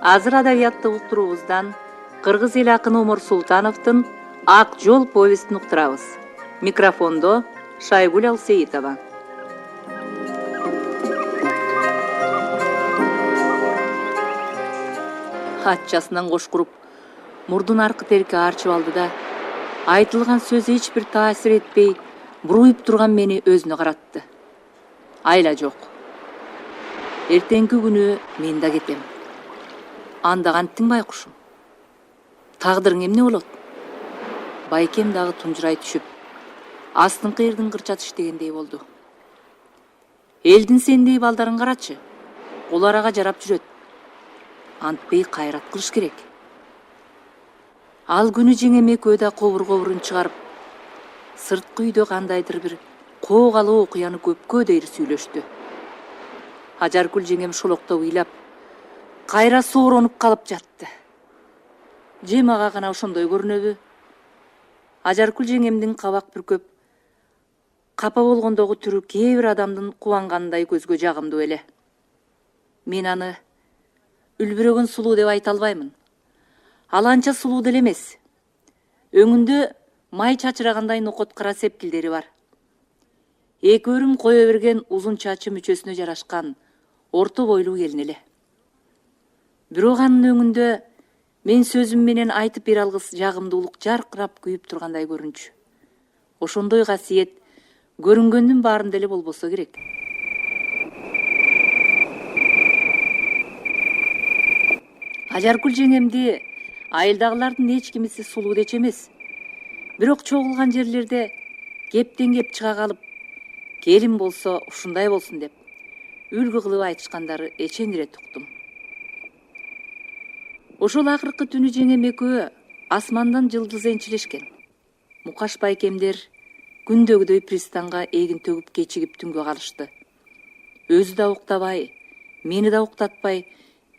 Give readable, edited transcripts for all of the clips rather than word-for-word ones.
Азыр адабиятты уктуруубуздан кыргыз эл акыны Омор Султановдун «Ак жол» повестин уктурабыз. Микрофондо Шайгуль Алсеитова. Атчасынан кош куруп, мурдун аркы терки арчып алды да, айтылган сөз эч бир таасир этпей, буруйуп турган мени өзүнө каратты. Айла жок. Эртеңки күнү мен да кетем. Анда канттың байкушум. Тагдырың эмне болот? Байкем дагы тунжурай түшүп, астыңкы эрдин кырча иштегендей болду. Элдин сендей балдарын карачы. Олар ага жарап жүрөт. Антпей кайрат кылыш керек. Ал күнү жеңем экөө да кобур-кобурун чыгарып, сырткы үйдө кандайдыр бир коокалуу окуяны көпкө дейир сүйлөштү. Ажаркүл жеңем шолоктоп ыйлап, кайра сооронуп калып жатты. Же мага гана ошондой көрүнөбү? Ажаркүл жеңемдин кабак бүркөп, капа болгондогу түрү кээ бир адамдын кубангандай көзгө жагымдуу эле. Мен аны үлбүрөгөн сулуу деп айта албаймын. Ал анча сулуу деле эмес. Өңүндө май чачырагандай нокот кара сепкилдери бар. Эки өрүм кое берген узун чачы мүчөсүнө жарашкан орто бойлуу келин эле. Бирок анын өңүндө мен сөзүм менен айтып бере алгыс жагымдуулук жаркырап күйүп тургандай көрүнчү. Ошондой касиет көрүнгөндүн баарында эле болбосо керек. Ажаркүл жеңемди айылдагылардын эч кимиси сулуу дечи эмес. Бирок чогулган жерлерде кептен кеп чыга калып, келин болсо ушундай болсун деп үлгү кылып айтышкандары эчендирет уктум. Ошол акыркы түнү жеңем экөө асмандан жылдыз энчилешкен. Мукаш байкемдер күндөгүдөй пристанга эгин төгүп кечигип түнгө калышты. Өзү да уктабай, мени да уктатпай,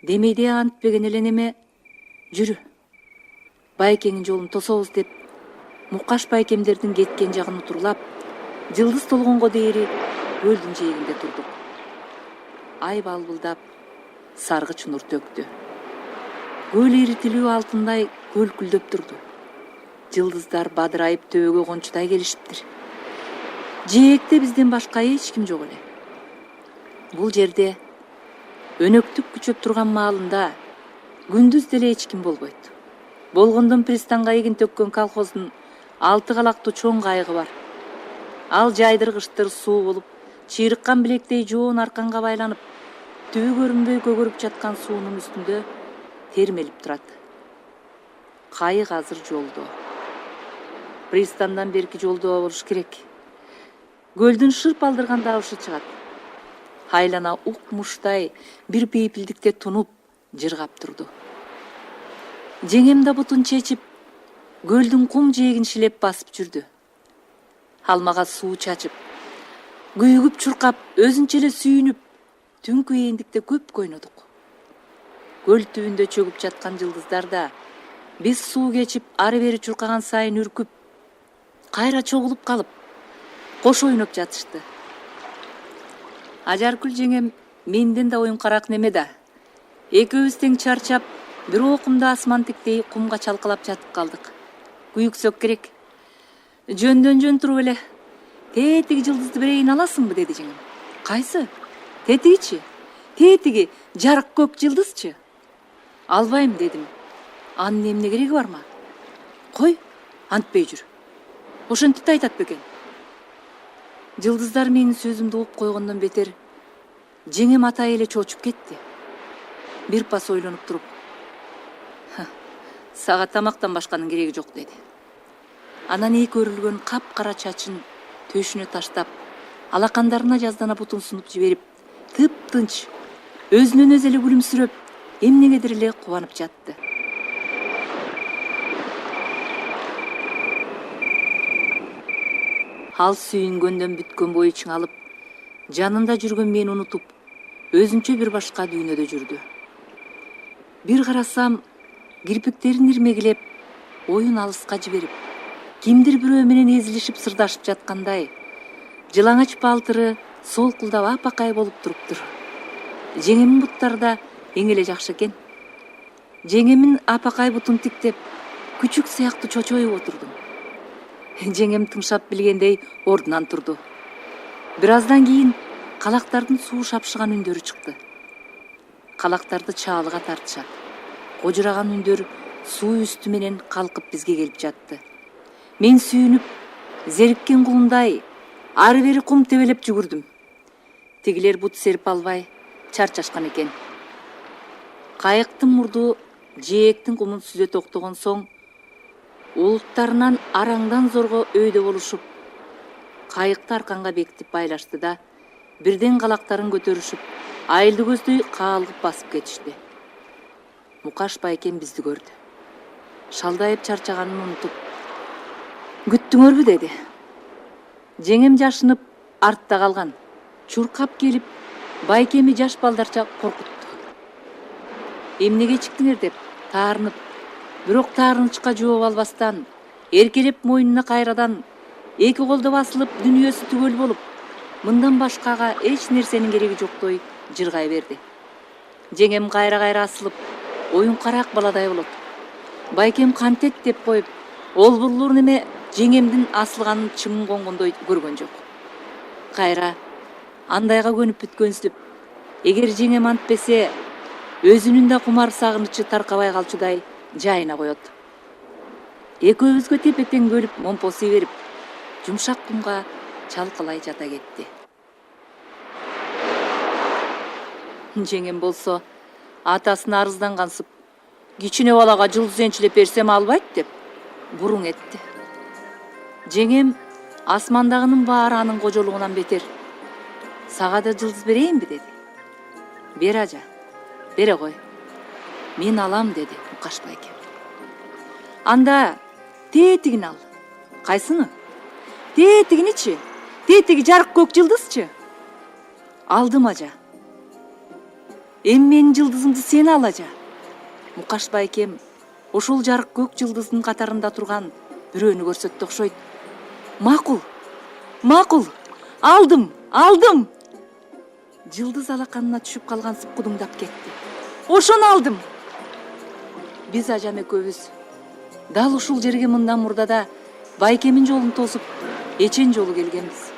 демейде антпеген эле неме? Жүрү, байкеңин жолун тособуз деп, Мукаш байкемдердин кеткен жагын утурлап, жылдыз толгонго дейри көлдүн жээгинде турдук. Ай балбылдап, саргыч нур төктү. Көл эритилүү алтындай көлкүлдөп турду. Жылдыздар бадырайып төбөгө кончудай келишиптир. Жээкте бизден башка эч ким жок эле. Бул жерде өнөктүк күчөп турган маалында күндүз деле эч ким болбойт. Болгондон пристанга эгин төккөн колхоздун 6 калактуу чоң кайыгы бар. Ал жайдыргычтыр суу болуп, чыйрыккан билектей жоон арканга байланып, түбү көрүнбөй көгөрүп жаткан суунун үстүндө термелип турат. Кайык азыр жолдо. Пристандан берки жолдо болуш керек. Көлдүн шырп алдырган дабышы чыгат. Айлана ук-муштай бир бейпилдикте тунуп, жыргап турду. Жеңем да бутун чечип, көлдүн кум жээгин шилеп басып жүрдү. Ал мага суу чачып, күйүгүп чуркап, өзүнчө эле сүйүнүп, түнкү эндикте көп койнодук. Көл түбүндө чөгүп жаткан жылдыздар да биз суу кечип, ары бери чуркаган сайын үркүп, кайра чогулуп калып, кош ойноп жатышты. Ажаркүл жеңем менден да оюнкараак неме да. Экөөбүз тең чарчап, бир окумда асман тиктей кумга чалкалап жатып калдык. Күйүксөк керек. Жөндөн жөн туруп эле. Тетиги жылдызды берейин аласыңбы, деди жеңем. Кайсы? Тетигичи? Тетиги жарык көк жылдызчы? Албайм, дедим. Анын эмне кереги барма? Кой, антпей жүр. Ошентип айтат бекен. Жылдыздар менин сөзүмдү угуп койгондон бетер жеңем атай эле чочуп кетти. Бир пас ойлонуп туруп, сага тамактан башканын кереги жок, деди. Анан эки өрүлгөн капкара чачын төшүнө таштап, алакандарына жаздана бутун сунуп жиберип, тыптынч, өзүнөн өзү эле күлүмсүрөп, эмнегедир эле кубанып жатты. Ал сүйүнгөндөн бүткөн бою чыңалып, жанында жүргөн мени унутуп, өзүнчө бир башка дүйнөдө жүрдү. Бир карасам, кирпиктерин ирмегилеп, оюн алыска жиберип, кимдир бирөө менен эзилишип сырдашып жаткандай, жылаңач балтыры солкулдап апакай болуп туруптур. Жеңемдин буттары да эң эле жакшы экен. Жеңемин апакай бутун тиктеп, күчүк сыяктуу чочоюп отурдум. Жеңем тыңшап билгендей ордунан турду. Бир аздан кийин калактардын суу шапшыган үндөрү чыкты. Калактарды чаалыга тартышат. Кожураган үндөр суу үстү менен калкып бизге келип жатты. Мен сүйүнүп, зериккен кулундай ары бери кум тебелеп жүгүрдүм. Тигилер бут серип албай чарчашкан экен. Кайыктын мурду жээктин кумун сүзө токтогон соң, улуттарынан араңдан зорго өйдө болушуп, кайыкты арканга бекитип байлашты да, бирден калактарын көтөрүшүп, айылды көздөй каалгып басып кетишти. Мукаш байкем бизди көрдү. Шалдайып чарчаганын унутуп, "Күттүңөрбү?" деди. Жеңем жашынып артта калган. Чуркап келип, байкеми жаш балдарча коркутту. "Эмнеге чыктыңер?" деп таарынып, бирок таарынычка жооп албастан, эркелеп мойнуна кайрадан эки колдо басылып, дүнүйөсү түгөл болуп, мындан башкага эч нерсенин кереги жоктой жыргай берди. Жеңем кайра асылып, оюнкараак баладай болот. Байкем кантет деп коюп, олбурлуур неме жеңемдин асылганын чыңын конгондой көргөн жок. Кайра андайга көнүп бүткөнсүп, эгер жеңем антпесе, өзүнүн да кумар сагынычы таркабай калчудай жайына коет. Экөөбүзгө тепе-тең бөлүп момпосуй берип, жумшак кумга чалкалай жата кетти. Жеңем болсо атасына арыздангансып, "Кичине балага жылдыз энчилеп берсем албайт" деп буруң этти. Жеңем асмандагынын баары анын кожолугунан бетер. "Сага да жылдыз берейинби?" деди. "Бер ажа, бере кой. Мен алам" деди Мукаш байкем. "Анда тетигин ал." "Кайсыны?" "Тетигиничи. Тетиги жарык көк жылдызчы." "Алдым ажа." "Эми менин жылдызымды сен ал ажа." Мукаш байкем ошол жарык көк жылдыздын катарында турган бирөөнү көрсөттү окшойт. "Макул, макул, алдым. Жылдыз алаканына түшүп калгансып кудуңдап кетти. "Ошону алдым." Биз ажам экөөбүз дал ушул жерге мындан мурдада байкемин жолун тосуп, эчен жолу келгенбиз.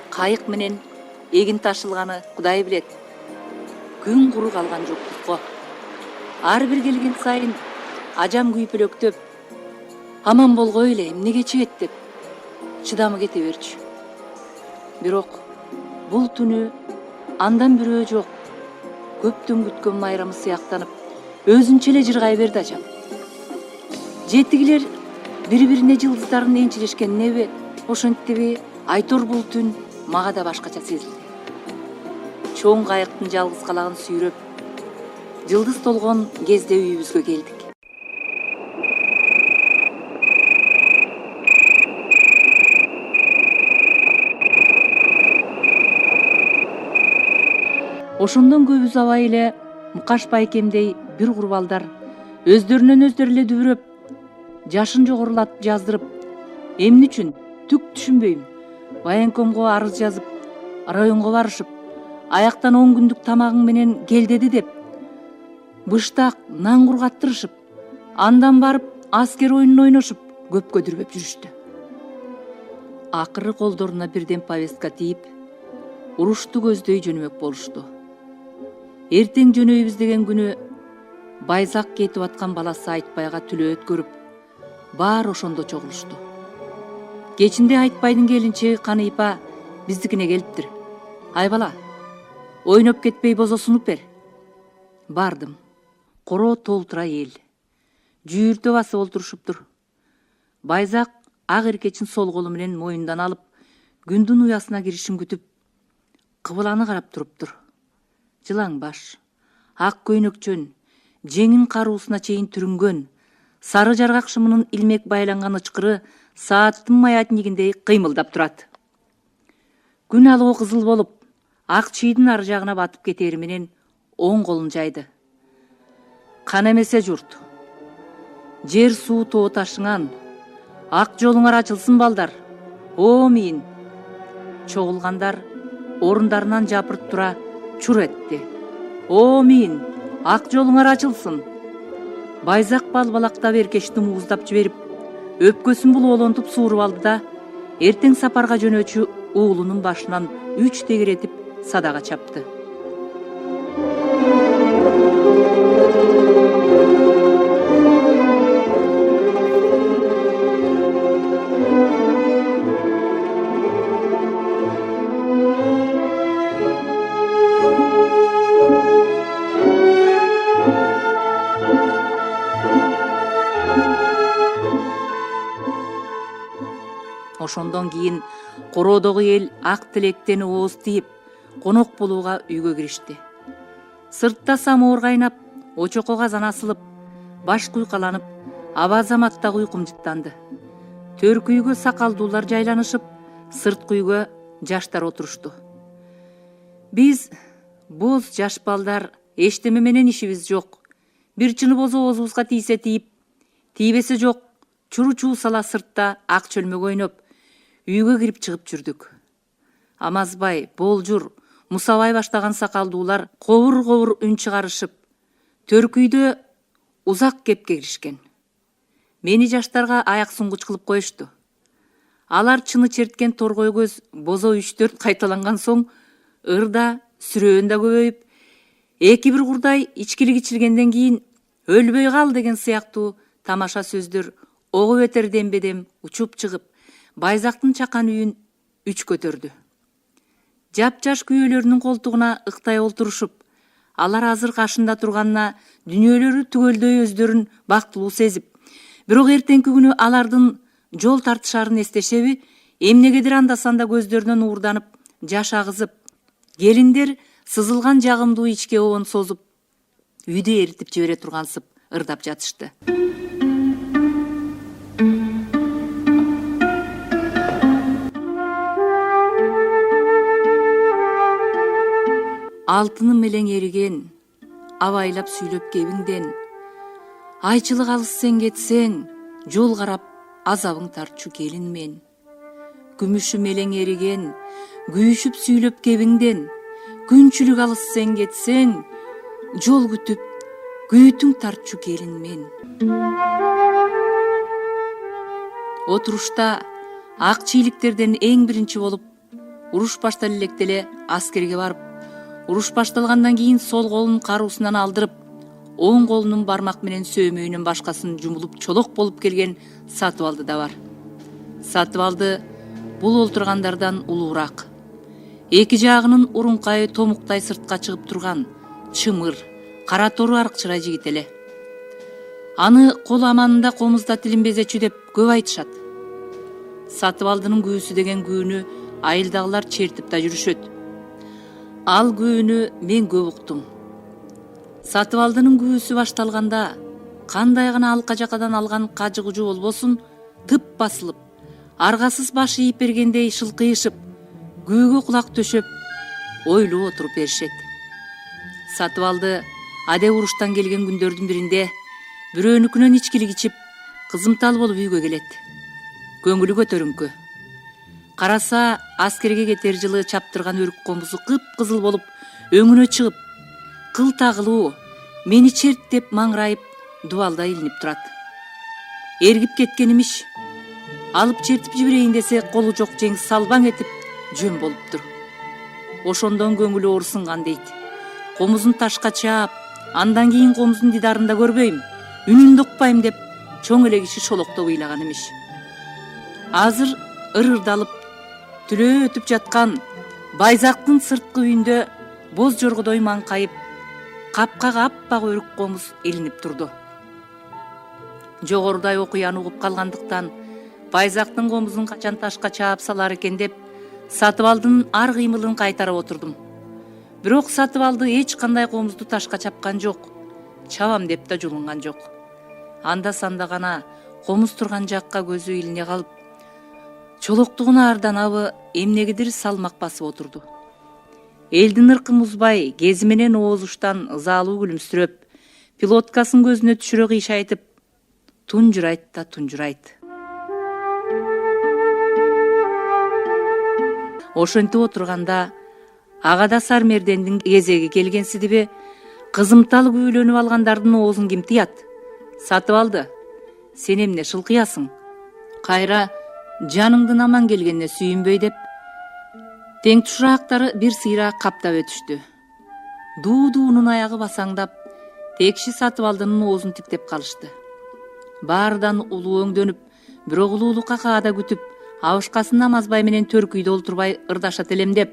Кайык менен эгин ташылганы Кудай билет. Күн куру калган жокпуз го. Ар бир келген сайын ажам күйпөлөктөп, "Аман болгой эле, эмнеге чейет" деп чыдамы кете берчү. Бирок бул түнү андан бирөө жок. Көптөн күткөн майрамы сыяктанып, өзүнчө эле жыргай берди ажам. Жетигилер бири-бирине жылдыздарын энчилешкениneби, ошентиби, айтор бул түн мага да башкача сезилди. Чоң кайыктын жалгыз калагын сүйрөп, жылдыз толгон кезде үйүбүзгө келдик. Ошондон көбүз абай эле Мукаш байкемдей бир курбалдар өздөрүнөн өздөрү эле дүбүрөп, жашын жогорулатып жаздырып, эмне үчүн түк түшүнбөйм, военкомго арыз жазып, районго барышып, аяктан 10 күндүк тамагың менен кел деди деп, быштак нан кургаттырышып, андан барып аскер оюнун ойношуп, көпкө дүрбөп жүрүштү. Акыры колдоруна бирден повестка тийип, урушту көздөй жөнөмөк болушту. Эртең жөнөйбүз деген күнү байзак кетип аткан баласы Айтбайга түлөө өткөрүп, баары ошондо чогулушту. Кечинде Айтбайдын келинчеги Каныйпа биздикине келиптир. "Ай бала, ойноп кетпей бозо сунуп бер." Бардым. Коро толтура эл. Жүйүртө басып олтурушуптур. Байзак ак эркечин сол колу менен мойнундан алып, күндүн уясына киришин күтүп, кыбыланы карап туруптур. Жылаң баш, ак көйнөкчөн, жеңин каруусуна чейин түрүнгөн, сары жаргак шымынын илмек байланган ычкыры сааттын маятнигиндей кыймылдап турат. Күн алоо кызыл болуп, ак чийдин ары жагына батып кетери менен оң колун жайды. "Кан эмесе журт. Жер суу тоо ташыңан. Ак жолуңар ачылсын балдар. Омин." Чогулгандар орундарынан жапырып тура чур этти. "Омин, ак жолуңар ачылсын. Байзак балбалактап эркечти мууздап жиберип, өпкөсүн булоолонтуп сууруп алды да, эртең сапарга жөнөөчү уулунун башынан 3 тегеретип садага чапты. Ошондон кийин короодогу эл ак тилектен ооз тийип, конок болууга үйгө киришти. Сыртта самоор кайнап, очокко казан асылып, баш куйкаланып, аба заматтагы уйкум жыттанды. Төркү үйгө сакалдуулар жайланышып, сырткы үйгө жаштар отурушту. Биз боз жаш балдар эчтеме менен ишибиз жок. Бир чыныбоз оозубузга тийсе тийип, тийбесе жок, чуру-чуу сала сыртта ак чөлмөгө ойноп, үйгө кирип чыгып жүрдүк. Амазбай, Болжур, Мусабай баштаган сакалдуулар ковур-ковур үн чыгарышып, төркү үйдө узак кепке киришкен. Мени жаштарга аяк сунгуч кылып коюшту. Алар чыны черткен торгой көз бозо 3-4 кайталанган соң, ырда, сүрөөн да көбөйүп, эки-бир курдай ичкилик ичилгенден кийин өлбөй кал деген сыяктуу тамаша сөздөр ого бетер дембедем учуп чыгып, Байзактын чакан үйүн үч көтөрдү. Жапжаш күйөөлөрүнүн колтугуна ыктай олтурушуп, алар азыр кашында турганына дүнөөлөрү түгөлдөй өздөрүн бактылуу сезип, бирок эртеңки күнү алардын жол тартышарын эстешеби, эмнегедир анда-санда көздөрүнөн уурданып, жаш агызып, келиндер сызылган жагымдуу ичке оон созуп, үйдү эритип жибере тургансып ырдап жатышты. Алтыным мелең эриген, абайлап сүйлөп кебиңден, айчылык алыс сен кетсең, жол карап азабың тартчу келин мен. Күмүшү мелең эриген, күйүшүп сүйлөп кебиңден, күнчүлүк алыс сен кетсең, жол күтүп күйүтүң тартчу келин мен. Отурушта ак чийликтерден эң биринчи болуп, уруш баштала электе эле аскерге барып, уруш башталгандан кийин сол колун каруусунан алдырып, оң колунун бармак менен сөөмөйүнөн башкасын жумулуп чолок болуп келген Сатыбалды да бар. Сатыбалды бул олтургандардан улуураак. Эки жагынын урункайы томуктай сыртка чыгып турган, чымыр, кара тору аркчырай жигит эле. Аны кол аманында комузда тилинбезечү деп көп айтышат. Сатыбалдынын күүсү деген күүнү айылдагылар чертип да жүрүшөт. Ал күүнү мен көп уктум. Сатыбалдынын күүсү башталганда, кандай гана алка жакадан алган кажы-кужу болбосун, тып басылып, аргасыз баш ийип бергендей шылкыйышып, күүгө кулак төшөп, ойлоп отуруп беришет. Сатыбалды адек уруштан келген күндөрдүн биринде бирөөнүкүнөн ичкилик ичип, кызымтал болуп үйгө келет. Көңүлү көтөрүңкү. Караса, аскерге кетер жылы чаптырган өрүк комузу кып-кызыл болуп, өңүнө чыгып, кыл тагылуу, мени черт деп маңырайып, дубалда илинип турат. Эргип кеткен имиш. Алып чертип жиберейин десе, колу жок жеңиз салбаң этип, жөн болуптур. Ошондон көңүлү оорусунган дейт. Комузун ташка чаап, андан кийин комуздун дидарында көрбөйм, үнүндү укпайм деп, чоң эле киши шолоктоп ыйлаган имиш. Азыр ырырдалып, түлөө өтүп жаткан Байзактын сырткы үйүндө боз жоргодой маңкайып, капкага аппак өрүк комуз илинип турду. Жогорудай окуяны угуп калгандыктан, Байзактын комузун качан ташка чаап салар экен деп, Сатыбалдынын ар кыймылын кайтарып отурдум. Бирок Сатыбалды эч кандай комузду ташка чапкан жок, чабам деп да жулунган жок. Анда-санда гана комуз турган жакка көзү илине калып, чолоктугуна арданабы эмнегедир салмак басып отурду. Элдин ыркын бузбай, кези менен оозуштан ызалуу күлүмсүрөп, пилоткасын көзүнө түшүрө кыйшайтып, тунжурайт да тунжурайт. Ошентип отурганда, агада Сармердендин кезеги келгенсидиби, Кызымтал күйлөнүп алгандардын оозун ким тыят? Сатып алды. Сен эмне шылкыясың? Кайра жаныңдын аман келгенине сүйүнбөй деп тең тушаактары бир сыйра каптап өтүштү. Дуу-дуунун аягы басаңдап, текши Сатыбалдынын оозун тиктеп калышты. Баардан улуу өңдөнүп, бирок улуулукка каада күтүп, абышкасын намазбай менен төркүйдө олтурбай ырдаша телемдеп,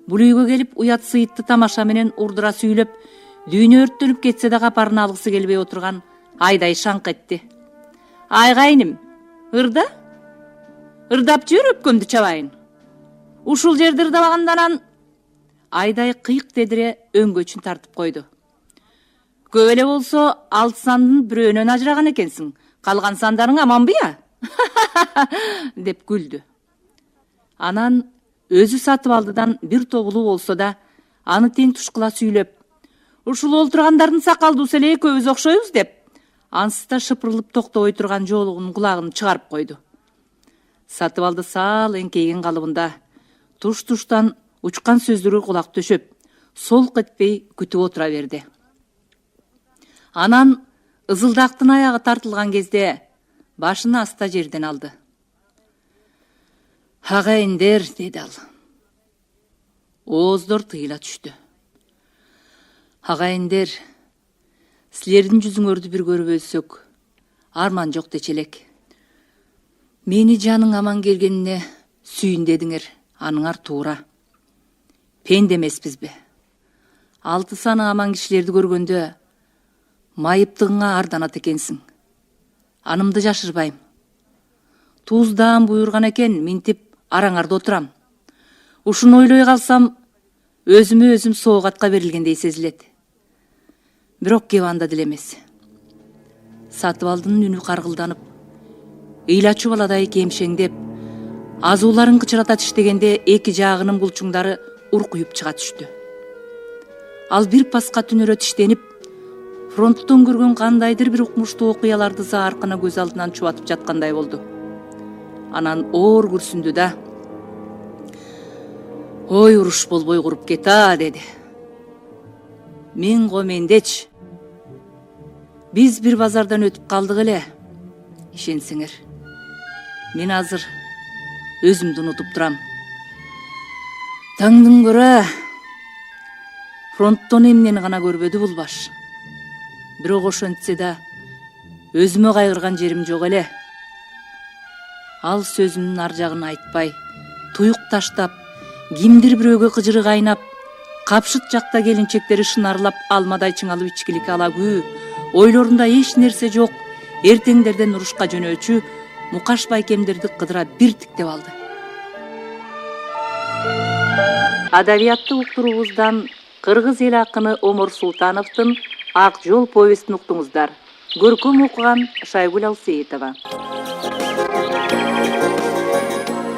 бул үйгө келип уят сыйытты тамаша менен урдура сүйлөп, дүйнө өрттөнүп кетсе да капарын алгысы келбей отурган Айдай шаңк этти. Айгайным, ырда? Ырдап жөр, өпкөмдү чабайын. Ушул жерди ырдабагандан Айдай кыйк дедире өңгөчүн тартып койду. Көп эле болсо 6 сандын бирөөнөн ажыраган экенсиң. Калган сандарың аманбы я? деп күлдү. Анан өзү Сатыбалдыдан бир тобулуу болсо да, аны тең тушкула сүйлөп, ушул олтургандардын сакалдуусу эле экөөбүз окшойбуз деп, ансызда шыпырылып токтобой турган жоолугунун кулагын чыгарып койду. Сатыбалды саал эңкейген калыбында туш-туштан учкан сөздөргө кулак төшөп, солк этпей күтүп отура берди. Анан ызылдактын аягы тартылган кезде башын аста жерден алды. Агайындер, деди ал. Ооздор тыйыла түштү. Агайындер, силердин жүзүңөрдү бир көрүп өлсөк, арман жок дечи элек. Мени жаның аман келгенине сүйүн дедиңер, аныңар туура. Пенде эмеспизби? 6 саны аман кишилерди көргөндө майыптыгыңа арданат экенсиң. Анымды жашырбайм. Туздаан буйрган экен, минтип араңарда отурам. Ушуну ойлой калсам, өзүмө өзүм соогатка берилгендей сезилет. Бирок кеп анда деле эмес. Сатыбалдынын үнү каргылданып, ыйлачу баладай кемшеңдеп, азууларын кычырата тиштегенде эки жаагынын булчуңдары уркуюп чыга түштү. Ал бир паска түнөрө тиштенип, фронттон көргөн кандайдыр бир укмуштуу окуяларды зааркана көз алдынан чубатып жаткандай болду. Анан оор күрсүндү да, ой, уруш болбой куруп кета, деди. Мен комендеч. Биз бир базардан өтүп калдык эле. Ишенсеңер. Мен азыр өзүмдү унутуп турам. Таңдын көрө фронттон эмнени гана көрбөдү бул баш. Бирок ошентсе да өзүмө кайгырган жерим жок эле. Ал сөзүнүн ар жагын айтпай, туюк таштап, кимдир бирөөгө кыжыры кайнап, капшыт жакта келинчектери шынарлап алмадай чыңалып ичкилик ала күү, ойлорунда эч нерсе жок, эртеңдерден урушка жөнөөчү Мукаш байкемдерди кыдыра бир тиктеп алды. Адабиятты уктуруубуздан кыргыз эл акыны Омор Султановдун Ак жол повестин уктуңуздар. Көркөм окуган Шайгүл Алсейитова.